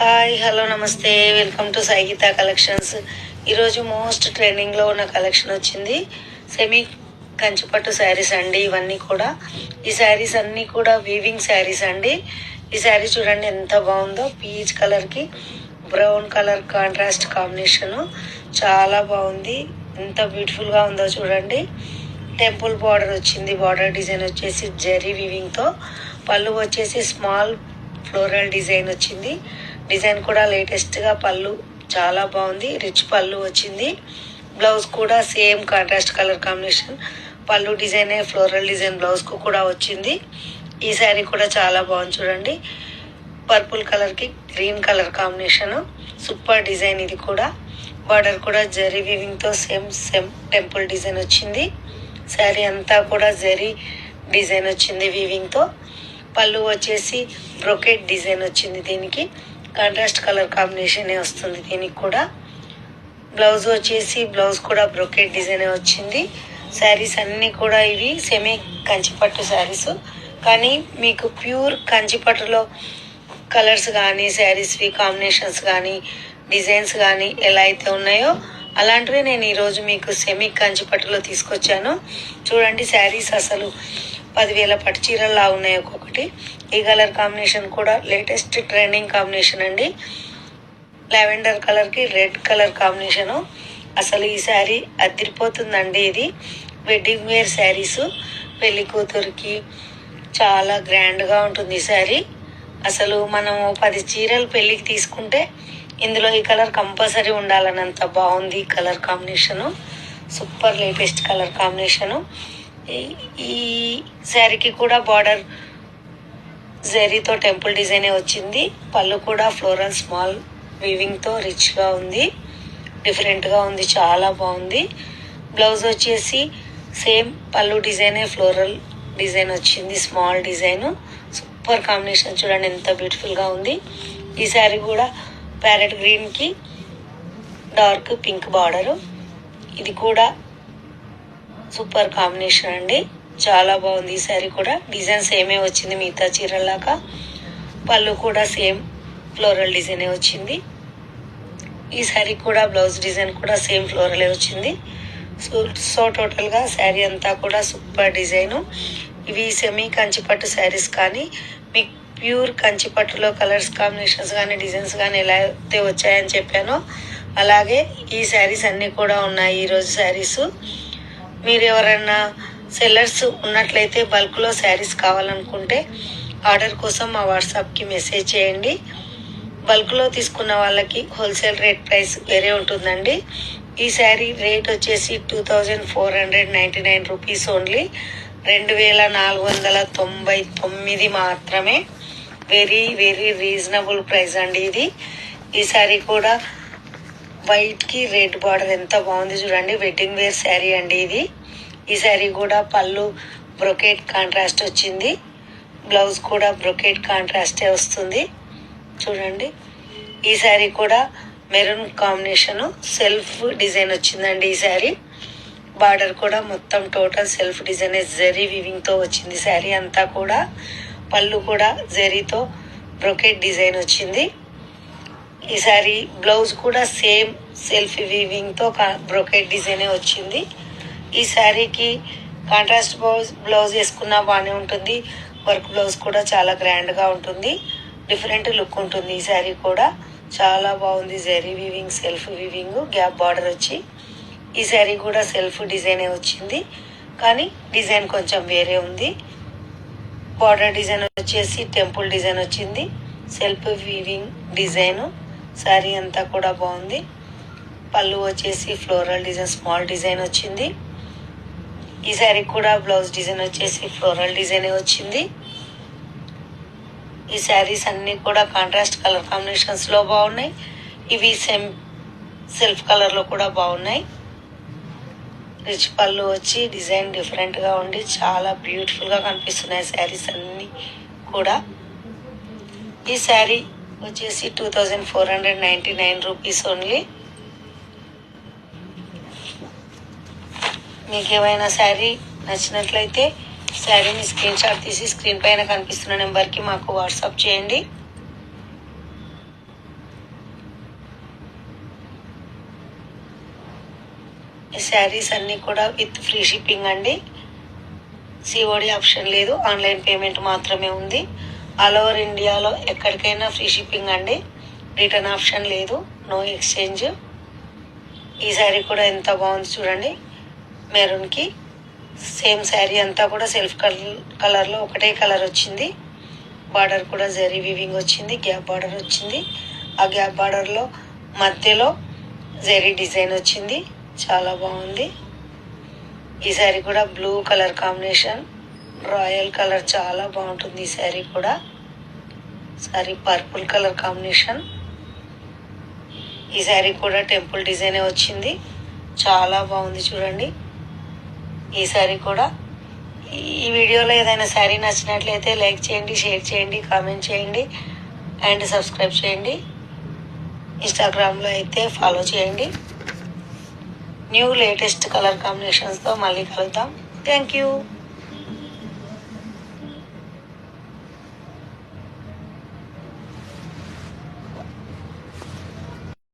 Hi hello నమస్తే, welcome to Sai Geeta collections. ఈరోజు most ట్రెండింగ్లో ఉన్న కలెక్షన్ వచ్చింది. సెమీ కంచిపట్టు శారీస్ అండి. ఇవన్నీ కూడా ఈ శారీస్ అన్నీ కూడా వీవింగ్ శారీస్ అండి. ఈ శారీ చూడండి ఎంత బాగుందో. పీచ్ కలర్కి బ్రౌన్ కలర్ కాంట్రాస్ట్ కాంబినేషను చాలా బాగుంది. ఎంత బ్యూటిఫుల్గా ఉందో చూడండి. టెంపుల్ బార్డర్ వచ్చింది. బార్డర్ డిజైన్ వచ్చేసి జరీ వీవింగ్తో. పళ్ళు వచ్చేసి స్మాల్ ఫ్లోరల్ డిజైన్ వచ్చింది. డిజైన్ కూడా లేటెస్ట్గా పళ్ళు చాలా బాగుంది. రిచ్ పళ్ళు వచ్చింది. బ్లౌజ్ కూడా సేమ్ కాంట్రాస్ట్ కలర్ కాంబినేషన్. పళ్ళు డిజైన్ ఫ్లోరల్ డిజైన్ బ్లౌజ్కు కూడా వచ్చింది. ఈ శారీ కూడా చాలా బాగుంది చూడండి. పర్పుల్ కలర్కి green colour combination. Super design ఇది కూడా. బార్డర్ కూడా జరీ వీవింగ్తో సేమ్ టెంపుల్ డిజైన్ వచ్చింది. శారీ అంతా కూడా జరీ డిజైన్ వచ్చింది వీవింగ్తో. పళ్ళు వచ్చేసి బ్రొకెట్ డిజైన్ వచ్చింది. దీనికి కాంట్రాస్ట్ కలర్ కాంబినేషన్ వస్తుంది. దీనికి కూడా బ్లౌజ్ వచ్చేసి బ్లౌజ్ కూడా బ్రొకెట్ డిజైన్ వచ్చింది. శారీస్ అన్నీ కూడా ఇవి సెమీ కంచిపట్టు శారీస్. కానీ మీకు ప్యూర్ కంచిపట్టులో కలర్స్ కానీ శారీస్వి కాంబినేషన్స్ కానీ డిజైన్స్ కానీ ఎలా అయితే ఉన్నాయో అలాంటివి నేను ఈరోజు మీకు సెమీ కంచిపట్టులో తీసుకొచ్చాను. చూడండి శారీస్ అసలు 10,000 పట్టు చీరల్లా ఉన్నాయి ఒక్కొక్కటి. ఈ కలర్ కాంబినేషన్ కూడా లేటెస్ట్ ట్రెండింగ్ కాంబినేషన్ అండి. లావెండర్ కలర్కి రెడ్ కలర్ కాంబినేషను. అసలు ఈ శారీ అదిరిపోతుందండి. ఇది వెడ్డింగ్ వేర్ శారీస్. పెళ్లి కూతురికి చాలా గ్రాండ్గా ఉంటుంది ఈ శారీ. అసలు మనం 10 చీరలు పెళ్ళికి తీసుకుంటే ఇందులో ఈ కలర్ కంపల్సరీ ఉండాలన్నంత బాగుంది colour combination. Super latest colour combination. ఈ శారీకి కూడా బార్డర్ జరీతో టెంపుల్ డిజైనే వచ్చింది. పళ్ళు కూడా ఫ్లోరల్ స్మాల్ వీవింగ్తో రిచ్గా ఉంది. డిఫరెంట్గా ఉంది, చాలా బాగుంది. బ్లౌజ్ వచ్చేసి సేమ్ పళ్ళు డిజైనే ఫ్లోరల్ డిజైన్ వచ్చింది. Small design. సూపర్ కాంబినేషన్ చూడండి ఎంత బ్యూటిఫుల్గా ఉంది. ఈ శారీ కూడా ప్యారెట్ గ్రీన్కి డార్క్ పింక్ బార్డరు. ఇది కూడా సూపర్ కాంబినేషన్ అండి. చాలా బాగుంది. ఈ శారీ కూడా డిజైన్ సేమే వచ్చింది మిగతా చీరలాగా. పళ్ళు కూడా సేమ్ ఫ్లోరల్ డిజైనే వచ్చింది. ఈ శారీ కూడా బ్లౌజ్ డిజైన్ కూడా సేమ్ ఫ్లోరలే వచ్చింది. సో టోటల్గా శారీ అంతా కూడా సూపర్ డిజైను. ఇవి సెమీ కంచిపట్టు శారీస్. కానీ మీకు ప్యూర్ కంచిపట్టులో కలర్స్ కాంబినేషన్స్ కానీ డిజైన్స్ కానీ ఎలా అయితే వచ్చాయని చెప్పానో అలాగే ఈ శారీస్ అన్నీ కూడా ఉన్నాయి ఈరోజు శారీస్. మీరు ఎవరైనా సెల్లర్స్ ఉన్నట్లయితే బల్క్లో శారీస్ కావాలనుకుంటే ఆర్డర్ కోసం మా వాట్సాప్కి మెసేజ్ చేయండి. బల్క్లో తీసుకున్న వాళ్ళకి హోల్సేల్ రేట్ ప్రైస్ వేరే ఉంటుందండి. ఈ శారీ రేట్ వచ్చేసి 2,499 రూపీస్ ఓన్లీ. 2,499 మాత్రమే. వెరీ వెరీ రీజనబుల్ ప్రైస్ అండి ఇది. ఈ శారీ కూడా వైట్కి రెడ్ బార్డర్ ఎంత బాగుంది చూడండి. వెడ్డింగ్ వేర్ శారీ అండి ఇది. ఈ శారీ కూడా పళ్ళు బ్రొకెట్ కాంట్రాస్ట్ వచ్చింది. బ్లౌజ్ కూడా బ్రొకెట్ కాంట్రాస్టే వస్తుంది చూడండి. ఈ శారీ కూడా మెరూన్ కాంబినేషను సెల్ఫ్ డిజైన్ వచ్చిందండి. ఈ శారీ బార్డర్ కూడా మొత్తం టోటల్ సెల్ఫ్ డిజైన్ జరీ వీవింగ్తో వచ్చింది. శారీ అంతా కూడా పళ్ళు కూడా జరీతో బ్రొకెట్ డిజైన్ వచ్చింది. ఈ శారీ బ్లౌజ్ కూడా సేమ్ సెల్ఫ్ వీవింగ్తో బ్రొకెట్ డిజైనే వచ్చింది. ఈ శారీకి కాంట్రాస్ట్ బ్లౌజ్ వేసుకున్నా బాగానే ఉంటుంది. వర్క్ బ్లౌజ్ కూడా చాలా గ్రాండ్గా ఉంటుంది. డిఫరెంట్ లుక్ ఉంటుంది. ఈ శారీ కూడా చాలా బాగుంది. Zari weaving self weaving gap border వచ్చి ఈ శారీ కూడా సెల్ఫ్ డిజైనే వచ్చింది. కానీ డిజైన్ కొంచెం వేరే ఉంది. బార్డర్ డిజైన్ వచ్చేసి టెంపుల్ డిజైన్ వచ్చింది. Self weaving design. శారీ అంతా కూడా బాగుంది. పళ్ళు వచ్చేసి ఫ్లోరల్ డిజైన్ స్మాల్ డిజైన్ వచ్చింది. ఈ శారీ కూడా బ్లౌజ్ డిజైన్ వచ్చేసి ఫ్లోరల్ డిజైనే వచ్చింది. ఈ శారీస్ అన్నీ కూడా కాంట్రాస్ట్ కలర్ కాంబినేషన్స్లో బాగున్నాయి. ఇవి సెల్ఫ్ కలర్లో కూడా బాగున్నాయి. రిచ్ పళ్ళు వచ్చి డిజైన్ డిఫరెంట్గా ఉండి చాలా బ్యూటిఫుల్గా కనిపిస్తున్నాయి శారీస్ అన్నీ కూడా. ఈ శారీ వచ్చేసి 2,499 రూపీస్ ఓన్లీ. మీకు ఏమైనా శారీ నచ్చినట్లయితే శారీని స్క్రీన్ షాట్ తీసి స్క్రీన్ పైన కనిపిస్తున్న నెంబర్కి మాకు వాట్సాప్ చేయండి. ఈ శారీస్ అన్నీ కూడా విత్ ఫ్రీ షిప్పింగ్ అండి. సిఓడి ఆప్షన్ లేదు, ఆన్లైన్ పేమెంట్ మాత్రమే ఉంది. ఆల్ ఓవర్ ఇండియాలో ఎక్కడికైనా ఫ్రీ షిప్పింగ్ అండి. రిటర్న్ ఆప్షన్ లేదు, నో ఎక్స్చేంజ్. ఈ శారీ కూడా ఎంత బాగుంది చూడండి, మెరూన్కి. సేమ్ శారీ అంతా కూడా సెల్ఫ్ కలర్లో ఒకటే కలర్ వచ్చింది. బార్డర్ కూడా జరీ వీవింగ్ వచ్చింది, గ్యాప్ బార్డర్ వచ్చింది. ఆ గ్యాప్ బార్డర్లో మధ్యలో జరీ డిజైన్ వచ్చింది, చాలా బాగుంది. ఈ శారీ కూడా blue colour combination, royal colour, చాలా బాగుంటుంది ఈ శారీ కూడా. Sari purple colour combination. ఈ శారీ కూడా టెంపుల్ డిజైనే వచ్చింది, చాలా బాగుంది చూడండి. ఈ శారీ కూడా. ఈ వీడియోలో ఏదైనా శారీ నచ్చినట్లయితే లైక్ చేయండి, షేర్ చేయండి, కామెంట్ చేయండి అండ్ సబ్స్క్రైబ్ చేయండి. ఇన్స్టాగ్రామ్లో అయితే ఫాలో చేయండి. న్యూ లేటెస్ట్ కలర్ కాంబినేషన్స్తో మళ్ళీ కలుద్దాం. Thank you.